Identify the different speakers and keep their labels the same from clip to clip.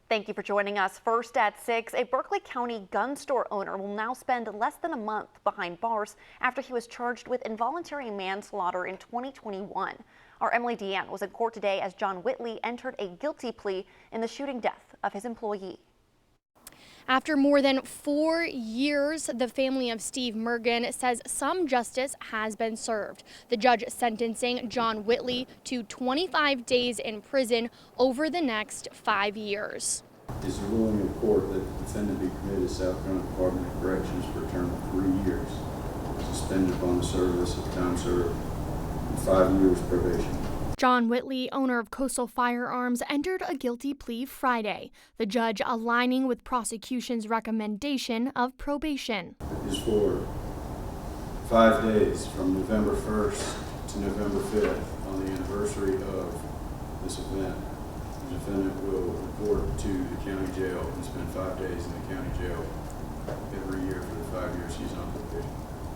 Speaker 1: Thank you for joining us. First at 6, a Berkeley County gun store owner will now spend less than a month behind bars after he was charged with involuntary manslaughter in 2021. Our Emily Deanne was in court today as John Whitley entered a guilty plea in the shooting death of his employee.
Speaker 2: After more than 4 years, the family of Steve Mergen says some justice has been served. The judge sentencing John Whitley to 25 days in prison over the next 5 years.
Speaker 3: Is the ruling of court that the defendant be committed to South Carolina Department of Corrections for a term of 3 years, suspended upon the service of time served, and 5 years probation.
Speaker 2: John Whitley, owner of Coastal Firearms, entered a guilty plea Friday, the judge aligning with prosecution's recommendation of probation.
Speaker 3: It is for 5 days from November 1st to November 5th on the anniversary of this event. The defendant will report to the county jail and spend 5 days in the county jail every year for the 5 years he's on probation.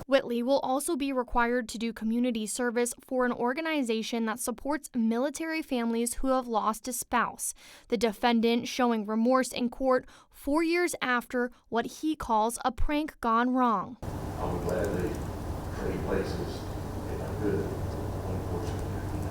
Speaker 2: Whitley will also be required to do community service for an organization that supports military families who have lost a spouse. The defendant showing remorse in court 4 years after what he calls a prank gone wrong.
Speaker 4: I would gladly trade places if I could, unfortunately.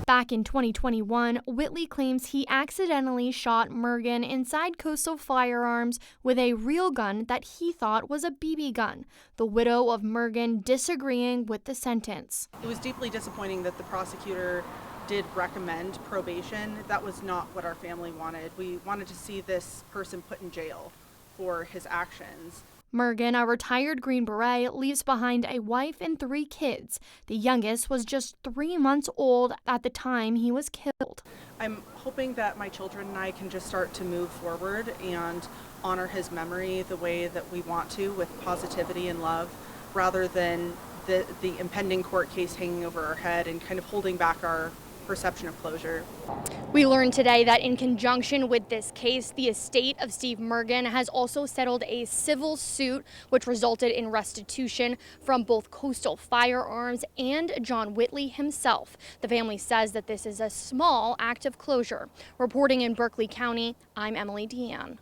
Speaker 2: Back in 2021, Whitley claims he accidentally shot Mergen inside Coastal Firearms with a real gun that he thought was a BB gun. The widow of Mergen disagreeing with the sentence.
Speaker 5: It was deeply disappointing that the prosecutor did recommend probation. That was not what our family wanted. We wanted to see this person put in jail for his actions.
Speaker 2: Mergen, a retired Green Beret, leaves behind a wife and 3 kids. The youngest was just 3 months old at the time he was killed.
Speaker 5: I'm hoping that my children and I can just start to move forward and honor his memory the way that we want to, with positivity and love, rather than the impending court case hanging over our head and kind of holding back our perception of closure.
Speaker 2: We learned today that in conjunction with this case, the estate of Steve Mergen has also settled a civil suit which resulted in restitution from both Coastal Firearms and John Whitley himself. The family says that this is a small act of closure. Reporting in Berkeley County, I'm Emily Deanne.